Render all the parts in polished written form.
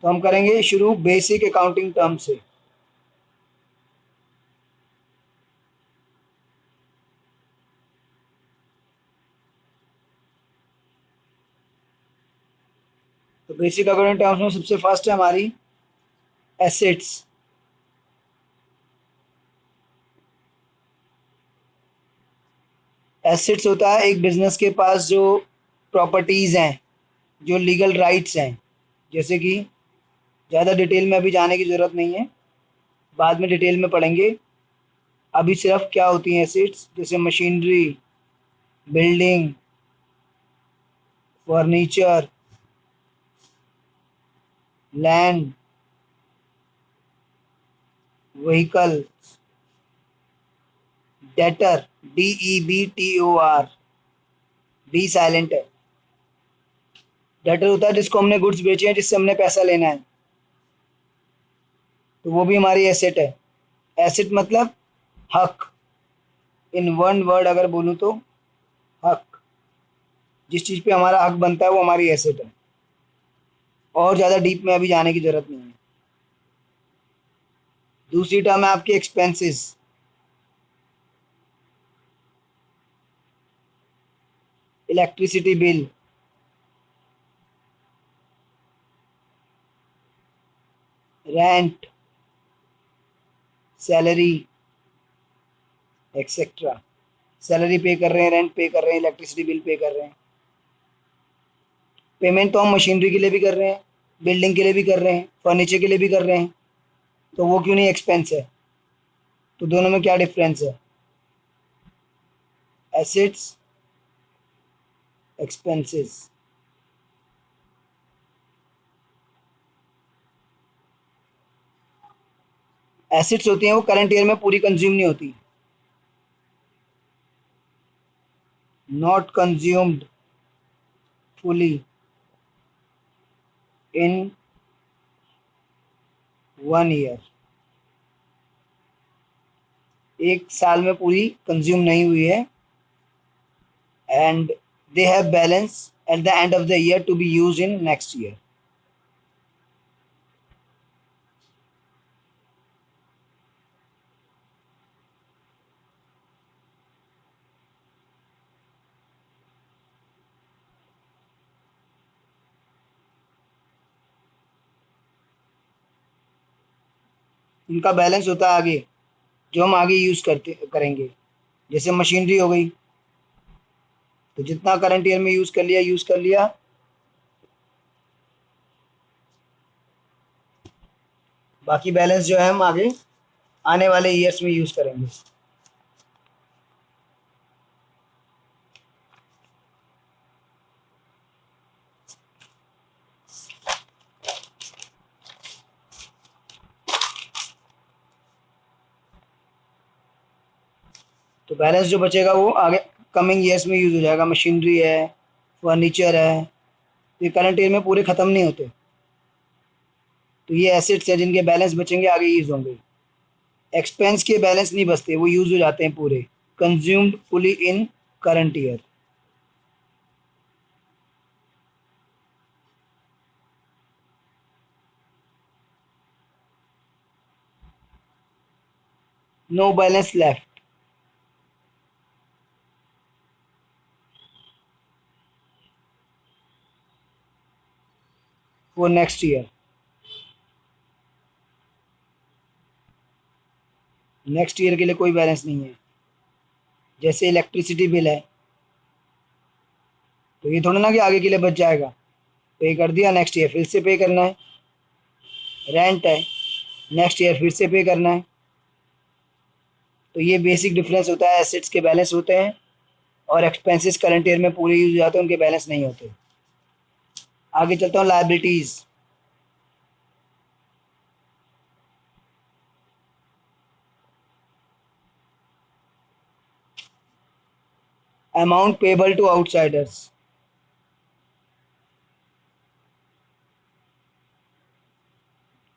तो हम करेंगे शुरू बेसिक अकाउंटिंग टर्म से। तो बेसिक अकाउंटिंग टर्म्स में सबसे फर्स्ट है हमारी एसेट्स। एसेट्स होता है एक बिजनेस के पास जो प्रॉपर्टीज हैं, जो लीगल राइट्स हैं। जैसे कि ज़्यादा डिटेल में अभी जाने की ज़रूरत नहीं है, बाद में डिटेल में पढ़ेंगे। अभी सिर्फ क्या होती हैं एसेट्स, जैसे machinery, building, furniture, land, vehicle, debtor, DEBTOR, D silent है। डेटर होता है जिसको हमने गुड्स बेचे हैं, जिससे हमने पैसा लेना है, तो वो भी हमारी एसेट है। एसेट मतलब हक, इन वन वर्ड अगर बोलूँ तो हक। जिस चीज़ पे हमारा हक बनता है वो हमारी एसेट है। और ज़्यादा डीप में अभी जाने की ज़रूरत नहीं है। दूसरी टर्म है आपकी expenses. Electricity bill, rent, salary, etcetera. Salary पे कर रहे हैं, रेंट पे कर रहे हैं, इलेक्ट्रिसिटी बिल पे कर रहे हैं। पेमेंट तो हम मशीनरी के लिए भी कर रहे हैं, बिल्डिंग के लिए भी कर रहे हैं, फर्नीचर के लिए भी कर रहे हैं, तो वो क्यों नहीं एक्सपेंस है? तो दोनों में क्या डिफरेंस है? Assets, expenses. एसेट्स होती हैं वो करंट ईयर में पूरी कंज्यूम नहीं होती, not consumed fully in 1 year. एक साल में पूरी कंज्यूम नहीं हुई है, and they have balance at the end of the year to be use in next year. इनका बैलेंस होता है आगे, जो हम आगे यूज करते करेंगे। जैसे मशीनरी हो गई, तो जितना करंट ईयर में यूज कर लिया यूज कर लिया, बाकी बैलेंस जो है हम आगे आने वाले ईयर्स में यूज करेंगे। तो बैलेंस जो बचेगा वो आगे कमिंग ईयर्स में यूज हो जाएगा। मशीनरी है, फर्नीचर है, तो ये करंट ईयर में पूरे खत्म नहीं होते, तो ये एसेट्स है जिनके बैलेंस बचेंगे आगे यूज होंगे। एक्सपेंस के बैलेंस नहीं बचते, वो यूज हो जाते हैं पूरे, consumed fully in current year. No balance left. वो नेक्स्ट ईयर, नेक्स्ट ईयर के लिए कोई बैलेंस नहीं है। जैसे इलेक्ट्रिसिटी बिल है, तो ये थोड़ा ना कि आगे के लिए बच जाएगा, पे कर दिया, नेक्स्ट ईयर फिर से पे करना है। रेंट है, नेक्स्ट ईयर फिर से पे करना है। तो ये बेसिक डिफरेंस होता है, एसेट्स के बैलेंस होते हैं और एक्सपेंसेस करंट ईयर में पूरे यूज हो जाते हैं, उनके बैलेंस नहीं होते। आगे चलता हूँ, liabilities. Amount payable to outsiders.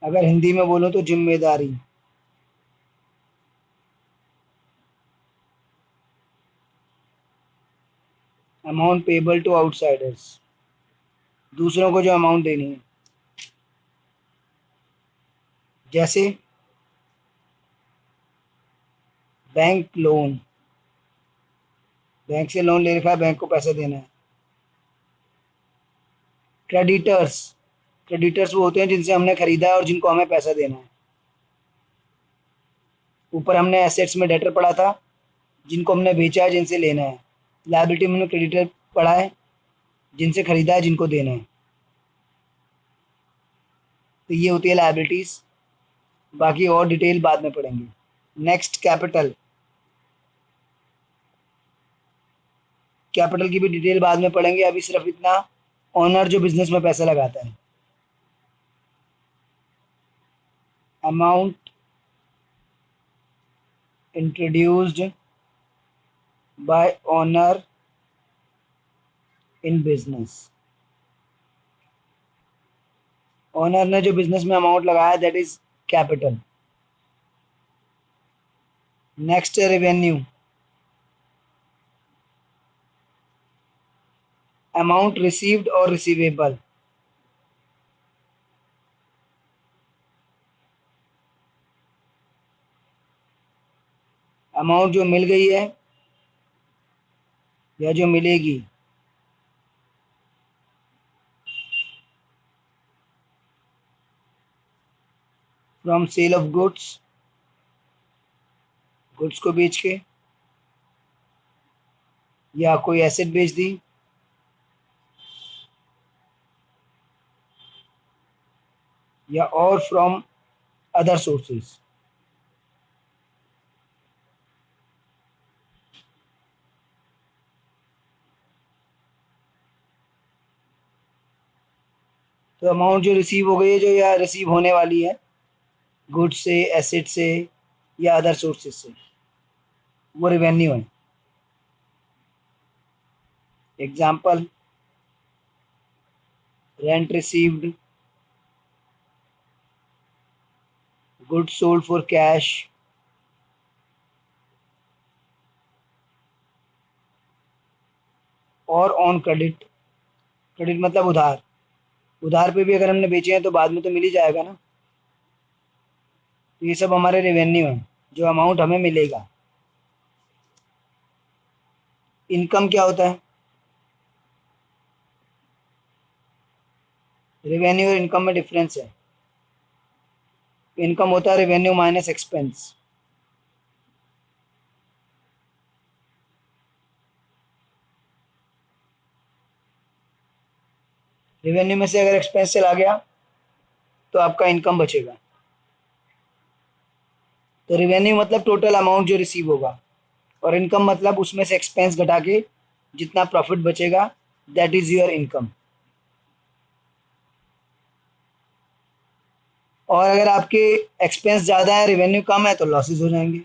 अगर हिंदी में बोलो तो जिम्मेदारी। अमाउंट पेबल टू आउटसाइडर्स, दूसरों को जो अमाउंट देनी है। जैसे बैंक लोन, बैंक से लोन ले रखा है, बैंक को पैसा देना है। क्रेडिटर्स, क्रेडिटर्स वो होते हैं जिनसे हमने खरीदा है और जिनको हमें पैसा देना है। ऊपर हमने एसेट्स में डेटर पढ़ा था, जिनको हमने बेचा है, जिनसे लेना है। लायबिलिटी में हमने क्रेडिटर पढ़ा है, जिनसे खरीदा है, जिनको देना है। तो ये होती है लायबिलिटीज। बाकी और डिटेल बाद में पढ़ेंगे। नेक्स्ट कैपिटल, कैपिटल की भी डिटेल बाद में पढ़ेंगे, अभी सिर्फ इतना, ओनर जो बिजनेस में पैसा लगाता है। Amount introduced by owner in business, owner ने जो बिजनेस में अमाउंट लगाया, दैट इज कैपिटल। नेक्स्ट है रेवेन्यू, अमाउंट रिसीव्ड और रिसीवेबल। अमाउंट जो मिल गई है या जो मिलेगी। From sale of goods, goods को बेच के, या कोई एसेट बेच दी, या और फ्रॉम अदर सोर्सेज। तो अमाउंट जो रिसीव हो गई है, जो या रिसीव होने वाली है, गुड्स से, एसेट से, या अदर सोर्सेज से, वो रेवेन्यू है। Example, rent received, goods sold for cash, और ऑन क्रेडिट। क्रेडिट मतलब उधार, उधार पे भी अगर हमने बेचे हैं तो बाद में तो मिल ही जाएगा ना। तो ये सब हमारे रेवेन्यू है, जो अमाउंट हमें मिलेगा। इनकम क्या होता है? रेवेन्यू और इनकम में डिफरेंस है। इनकम होता है रेवेन्यू माइनस एक्सपेंस। रेवेन्यू में से अगर एक्सपेंस चला गया तो आपका इनकम बचेगा। तो रेवेन्यू मतलब टोटल अमाउंट जो रिसीव होगा, और इनकम मतलब उसमें से एक्सपेंस घटा के जितना प्रॉफिट बचेगा, दैट इज योर इनकम। और अगर आपके एक्सपेंस ज़्यादा है, रेवेन्यू कम है, तो लॉसेज हो जाएंगे।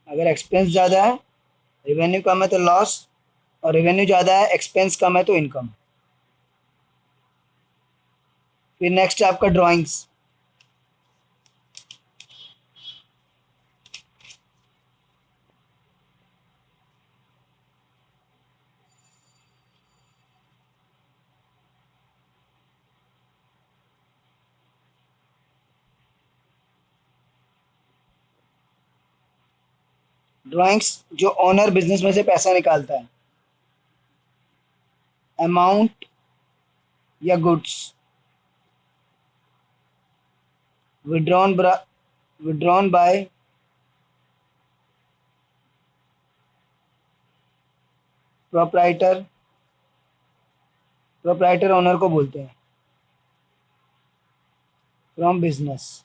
अगर एक्सपेंस ज़्यादा है, रेवेन्यू कम है, तो लॉस। और रेवेन्यू ज़्यादा है, एक्सपेंस कम है, तो इनकम। फिर नेक्स्ट है आपका ड्राइंग्स। ड्राइंग्स जो ओनर बिजनेस में से पैसा निकालता है। अमाउंट या goods withdrawn bye proprietor, proprietor owner को बोलते हैं, फ्रॉम बिजनेस,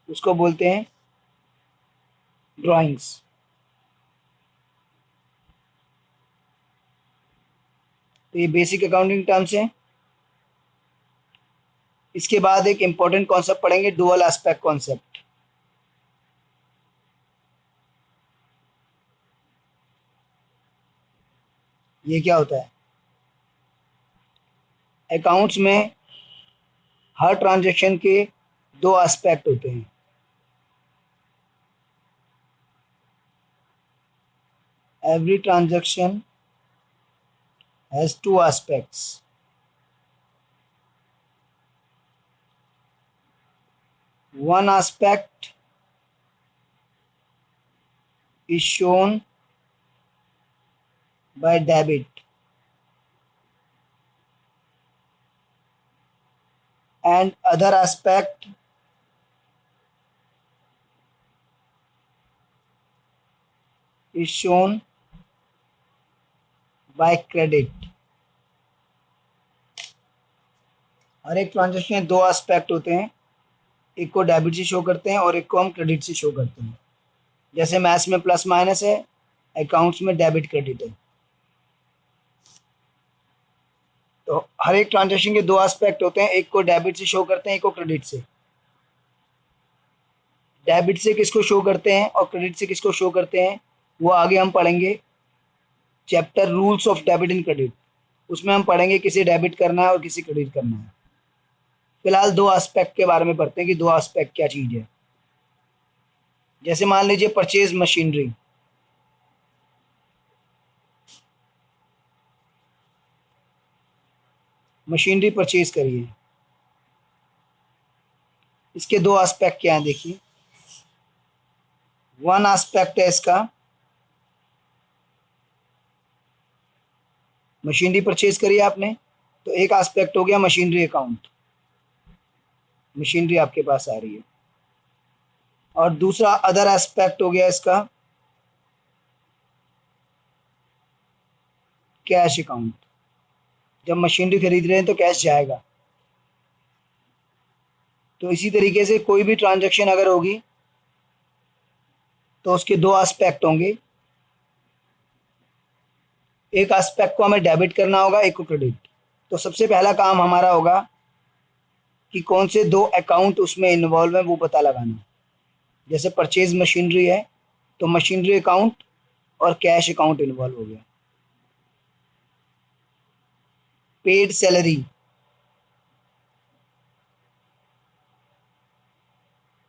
उसको बोलते हैं ड्राइंग्स। तो ये बेसिक अकाउंटिंग टर्म्स हैं। इसके बाद एक इंपॉर्टेंट कॉन्सेप्ट पढ़ेंगे, डुअल एस्पेक्ट कॉन्सेप्ट। ये क्या होता है? अकाउंट्स में हर ट्रांजैक्शन के दो एस्पेक्ट होते हैं। every transaction has two aspects. One aspect is shown by debit and other aspect is shown by credit. हर एक ट्रांजेक्शन में दो एस्पेक्ट होते हैं, एक को डेबिट से शो करते हैं और एक को हम क्रेडिट से शो करते हैं। जैसे मैथ्स में प्लस माइनस है, अकाउंट्स में डेबिट क्रेडिट है। तो हर एक ट्रांजेक्शन के दो एस्पेक्ट होते हैं, एक को डेबिट से शो करते हैं, एक को क्रेडिट से। डेबिट से किसको शो करते हैं और क्रेडिट से किसको शो करते हैं वो आगे हम पढ़ेंगे। Chapter rules of debit and credit, उसमें हम पढ़ेंगे किसे डेबिट करना है और किसे क्रेडिट करना है। फिलहाल दो एस्पेक्ट के बारे में पढ़ते हैं कि दो एस्पेक्ट क्या चीज़ है। जैसे मान लीजिए परचेज मशीनरी, मशीनरी परचेज करिए, इसके दो एस्पेक्ट क्या हैं देखिए। वन एस्पेक्ट है इसका, मशीनरी परचेज करिए आपने तो एक एस्पेक्ट हो गया मशीनरी अकाउंट, मशीनरी आपके पास आ रही है। और दूसरा अदर एस्पेक्ट हो गया इसका कैश अकाउंट, जब मशीनरी खरीद रहे हैं तो कैश जाएगा। तो इसी तरीके से कोई भी ट्रांजैक्शन अगर होगी तो उसके दो एस्पेक्ट होंगे, एक एस्पेक्ट को हमें डेबिट करना होगा, एक को क्रेडिट। तो सबसे पहला काम हमारा होगा कि कौन से दो अकाउंट उसमें इन्वॉल्व है वो पता लगाना। जैसे परचेज मशीनरी है तो मशीनरी अकाउंट और कैश अकाउंट इन्वॉल्व हो गया। पेड सैलरी,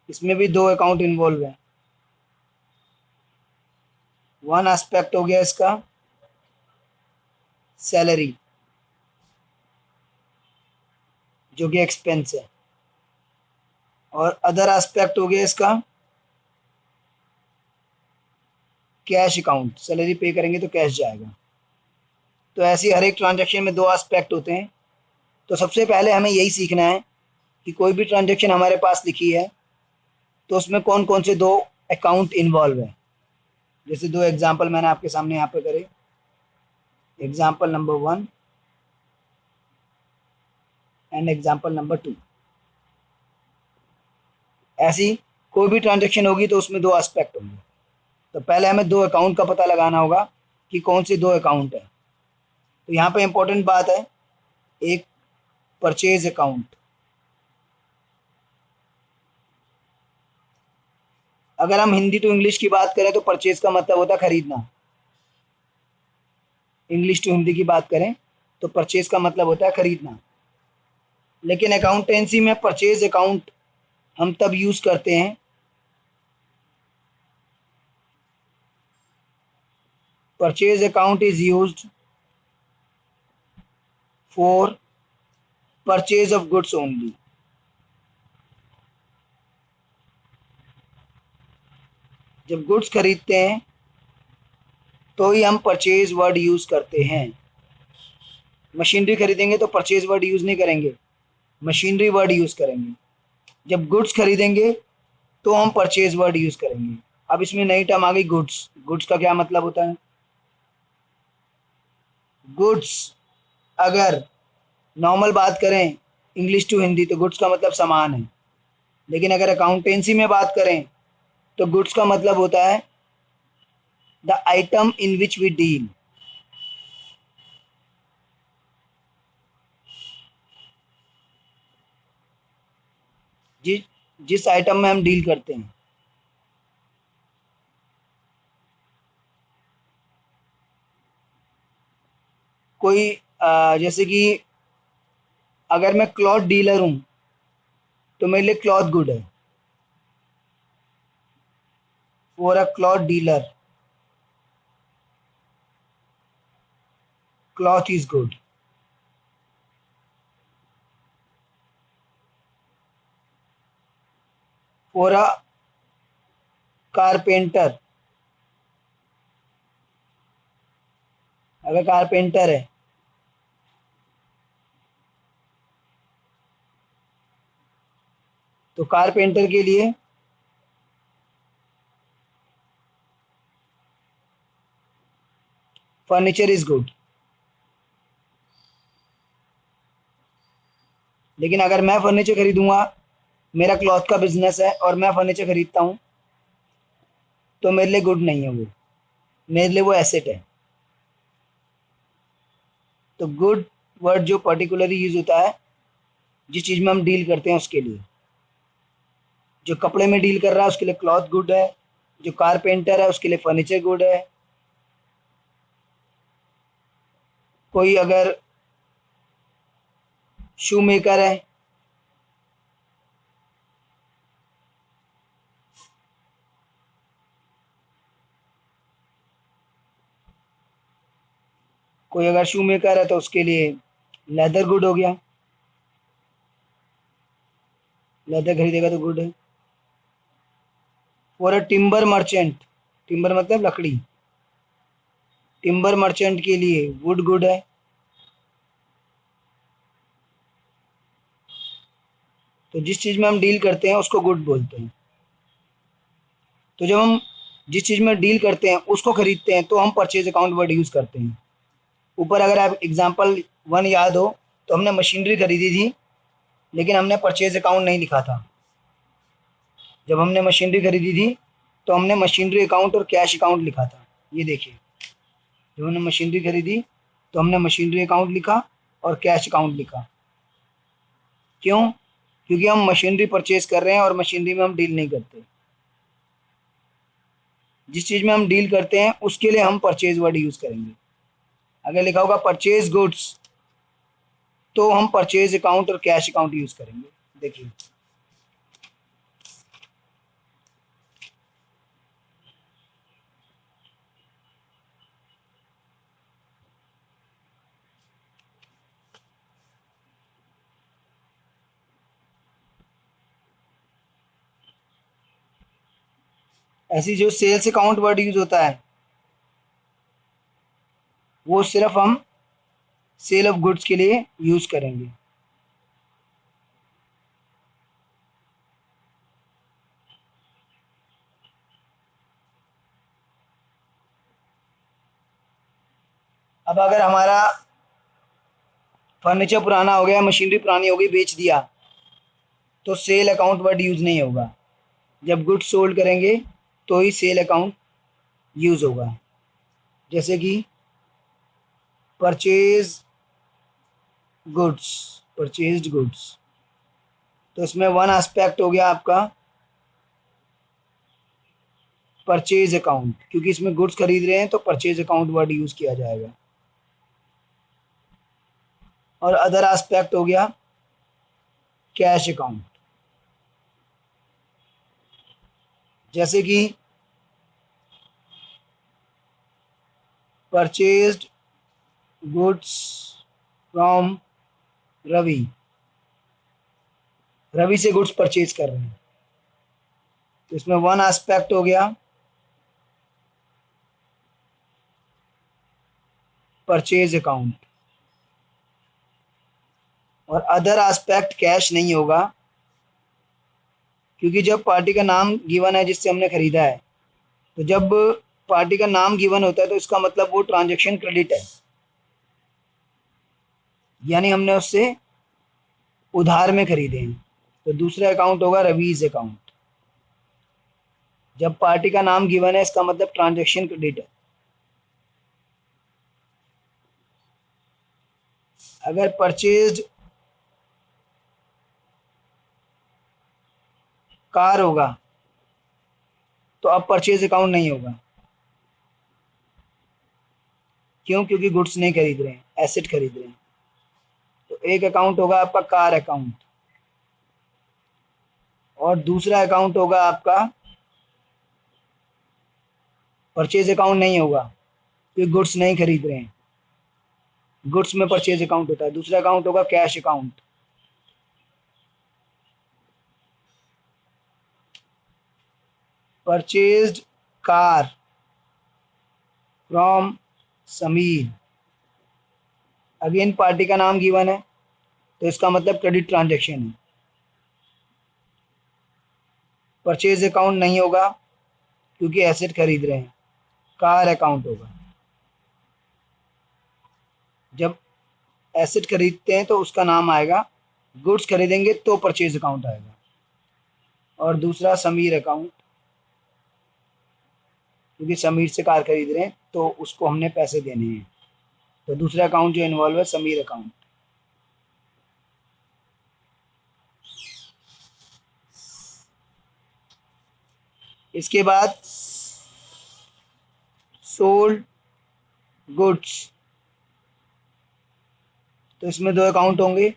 इसमें भी दो अकाउंट इन्वॉल्व है। वन एस्पेक्ट हो गया इसका सैलरी जो कि एक्सपेंस है, और अदर एस्पेक्ट हो गया इसका कैश अकाउंट, सैलरी पे करेंगे तो कैश जाएगा। तो ऐसी हर एक ट्रांजैक्शन में दो एस्पेक्ट होते हैं। तो सबसे पहले हमें यही सीखना है कि कोई भी ट्रांजैक्शन हमारे पास लिखी है तो उसमें कौन कौन से दो अकाउंट इन्वॉल्व है। जैसे दो एग्जांपल मैंने आपके सामने यहाँ पे करे, example number 1 and example number 2। ऐसी कोई भी ट्रांजैक्शन होगी तो उसमें दो एस्पेक्ट होंगे। तो पहले हमें दो अकाउंट का पता लगाना होगा कि कौन से दो अकाउंट है। तो यहाँ पे इंपॉर्टेंट बात है, एक परचेज अकाउंट, अगर हम हिंदी टू इंग्लिश की बात करें तो परचेज का मतलब होता है खरीदना। इंग्लिश टू हिंदी की बात करें तो परचेज का मतलब होता है खरीदना। लेकिन अकाउंटेंसी में परचेज अकाउंट हम तब यूज करते हैं purchase account is used for purchase of goods only. जब गुड्स खरीदते हैं तो ही हम परचेज वर्ड यूज करते हैं। मशीनरी खरीदेंगे तो परचेज वर्ड यूज नहीं करेंगे, मशीनरी वर्ड यूज करेंगे। जब गुड्स खरीदेंगे तो हम परचेज वर्ड यूज करेंगे। अब इसमें नई टर्म आ गई गुड्स। गुड्स का क्या मतलब होता है? गुड्स अगर नॉर्मल बात करें इंग्लिश टू हिंदी तो गुड्स का मतलब सामान है। लेकिन अगर अकाउंटेंसी में बात करें तो गुड्स का मतलब होता है the item in which we deal. जिस आइटम में हम डील करते हैं। कोई जैसे कि अगर मैं क्लॉथ डीलर हूं तो मेरे लिए क्लॉथ गुड है। For a cloth dealer cloth is good. For a carpenter, अगर कारपेंटर है तो कारपेंटर के लिए फर्नीचर इज गुड। लेकिन अगर मैं फर्नीचर खरीदूंगा, मेरा क्लॉथ का बिजनेस है और मैं फर्नीचर खरीदता हूँ, तो मेरे लिए गुड नहीं है वो, मेरे लिए वो एसेट है। तो गुड वर्ड जो पर्टिकुलरली यूज होता है जिस चीज़ में हम डील करते हैं उसके लिए। जो कपड़े में डील कर रहा है उसके लिए क्लॉथ गुड है, जो कारपेंटर है उसके लिए फर्नीचर गुड है। कोई अगर शू मेकर है, कोई अगर शू मेकर है तो उसके लिए लेदर गुड हो गया, लेदर खरीदेगा तो गुड है। For a timber merchant, timber मतलब लकड़ी, टिम्बर मर्चेंट के लिए वुड गुड है। तो जिस चीज़ में हम डील करते हैं उसको गुड बोलते हैं। तो जब हम जिस चीज़ में डील करते हैं उसको खरीदते हैं तो हम परचेज अकाउंट वर्ड यूज़ करते हैं। ऊपर अगर आप एग्जांपल 1 याद हो तो हमने मशीनरी खरीदी थी लेकिन हमने परचेज अकाउंट नहीं लिखा था। जब हमने मशीनरी खरीदी थी तो हमने मशीनरी अकाउंट और कैश अकाउंट लिखा था। ये देखिए, जब हमने मशीनरी खरीदी तो हमने मशीनरी अकाउंट लिखा और कैश अकाउंट लिखा। क्यों? क्योंकि हम मशीनरी परचेज कर रहे हैं और मशीनरी में हम डील नहीं करते। जिस चीज़ में हम डील करते हैं उसके लिए हम परचेज वर्ड यूज़ करेंगे। अगर लिखा होगा परचेज गुड्स तो हम परचेज अकाउंट और कैश अकाउंट यूज़ करेंगे। देखिए, ऐसी जो सेल्स अकाउंट वर्ड यूज़ होता है वो सिर्फ हम सेल ऑफ गुड्स के लिए यूज़ करेंगे। अब अगर हमारा फर्नीचर पुराना हो गया, मशीनरी पुरानी हो गई, बेच दिया, तो सेल अकाउंट वर्ड यूज़ नहीं होगा। जब गुड्स सोल्ड करेंगे तो ही सेल अकाउंट यूज़ होगा। जैसे कि परचेज गुड्स, परचेज्ड गुड्स, तो इसमें वन एस्पेक्ट हो गया आपका परचेज अकाउंट, क्योंकि इसमें गुड्स खरीद रहे हैं तो परचेज अकाउंट वर्ड यूज़ किया जाएगा। और अदर एस्पेक्ट हो गया कैश अकाउंट, जैसे कि purchased goods from Ravi, Ravi से गुड्स परचेज कर रहे हैं, तो इसमें वन एस्पेक्ट हो गया परचेज अकाउंट और अदर एस्पेक्ट कैश नहीं होगा, क्योंकि जब पार्टी का नाम गिवन है जिससे हमने खरीदा है, तो जब पार्टी का नाम गिवन होता है तो इसका मतलब वो ट्रांजैक्शन क्रेडिट है, यानी हमने उससे उधार में खरीदे हैं। तो दूसरा अकाउंट होगा रवीज अकाउंट। जब पार्टी का नाम गिवन है इसका मतलब ट्रांजैक्शन क्रेडिट है। अगर परचेज्ड कार होगा तो अब परचेज अकाउंट नहीं होगा। क्यों? क्योंकि गुड्स नहीं खरीद रहे हैं, एसेट खरीद रहे हैं। तो एक अकाउंट होगा आपका कार अकाउंट और दूसरा अकाउंट होगा आपका परचेज अकाउंट नहीं होगा क्योंकि गुड्स नहीं खरीद रहे हैं। गुड्स में परचेज अकाउंट होता है। दूसरा अकाउंट होगा cash account. Purchased car from Sameer. Again party का नाम गिवन है तो इसका मतलब क्रेडिट ट्रांजेक्शन है। परचेज अकाउंट नहीं होगा क्योंकि एसेट खरीद रहे हैं, कार अकाउंट होगा। जब एसेट खरीदते हैं तो उसका नाम आएगा, गुड्स खरीदेंगे तो परचेज अकाउंट आएगा। और दूसरा समीर अकाउंट, क्योंकि समीर से कार खरीद रहे हैं तो उसको हमने पैसे देने हैं, तो दूसरा अकाउंट जो इन्वॉल्व है समीर अकाउंट। इसके बाद सोल्ड गुड्स, तो इसमें दो अकाउंट होंगे,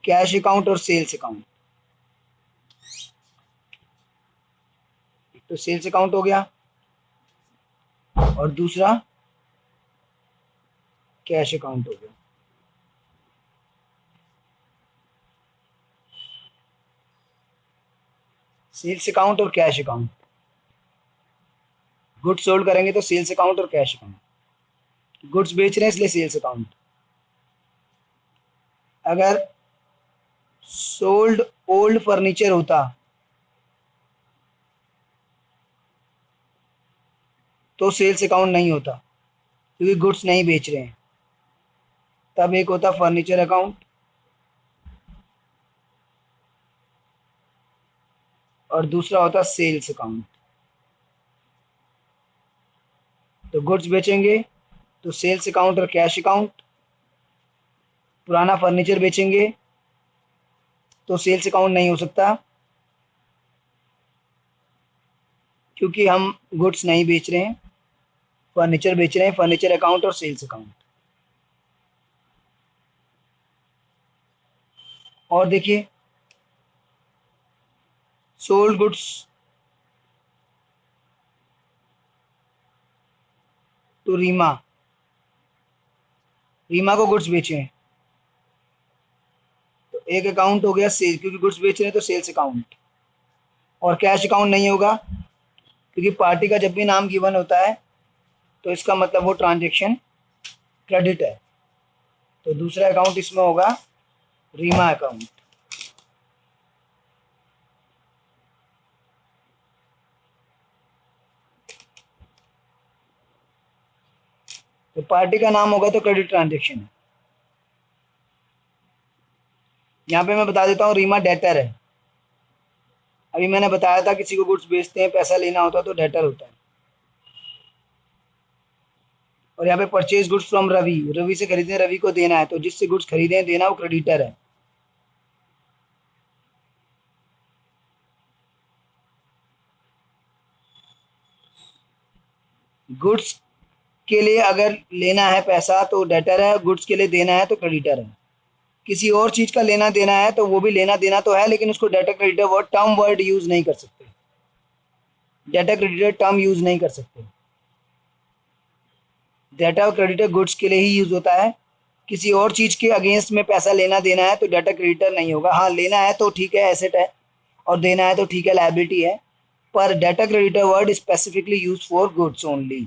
कैश अकाउंट और सेल्स अकाउंट। तो सेल्स अकाउंट हो गया और दूसरा कैश अकाउंट हो गया। सेल्स अकाउंट और कैश अकाउंट, गुड्स सोल्ड करेंगे तो सेल्स अकाउंट और कैश अकाउंट। गुड्स बेच रहे हैं इसलिए सेल्स अकाउंट। अगर सोल्ड ओल्ड फर्नीचर होता तो सेल्स अकाउंट नहीं होता क्योंकि गुड्स नहीं बेच रहे हैं। तब एक होता फर्नीचर अकाउंट और दूसरा होता सेल्स अकाउंट। तो गुड्स बेचेंगे तो सेल्स अकाउंट और कैश अकाउंट, पुराना फर्नीचर बेचेंगे तो सेल्स अकाउंट नहीं हो सकता क्योंकि हम गुड्स नहीं बेच रहे हैं, फर्नीचर बेच रहे हैं। फर्नीचर अकाउंट और सेल्स अकाउंट। और देखिए सोल्ड गुड्स, तो रीमा, रीमा को गुड्स बेचे हैं तो एक अकाउंट हो गया सेल, क्योंकि गुड्स बेच रहे हैं तो सेल्स अकाउंट। और कैश अकाउंट नहीं होगा क्योंकि पार्टी का जब भी नाम गिवन होता है तो इसका मतलब वो ट्रांजेक्शन क्रेडिट है। तो दूसरा अकाउंट इसमें होगा रीमा अकाउंट। तो पार्टी का नाम होगा तो क्रेडिट ट्रांजेक्शन है। यहाँ पे मैं बता देता हूँ रीमा डेटर है। अभी मैंने बताया था किसी को गुड्स बेचते हैं, पैसा लेना होता है तो डेटर होता है। और यहाँ पे purchase goods from Ravi, Ravi से खरीदे, रवि को देना है, तो जिससे गुड्स खरीदे देना वो क्रेडिटर है। गुड्स के लिए अगर लेना है पैसा तो डेटर है, गुड्स के लिए देना है तो क्रेडिटर है। किसी और चीज का लेना देना है तो वो भी लेना देना तो है, लेकिन उसको debtor creditor word term word use नहीं कर सकते। डेटर क्रेडिटर टर्म यूज नहीं कर सकते। डेटा और क्रेडिटर गुड्स के लिए ही यूज होता है। किसी और चीज के अगेंस्ट में पैसा लेना देना है तो डेटा क्रेडिटर नहीं होगा। हाँ, लेना है तो ठीक है, एसेट है, और देना है तो ठीक है, लायबिलिटी है, पर data creditor word specifically use for goods only.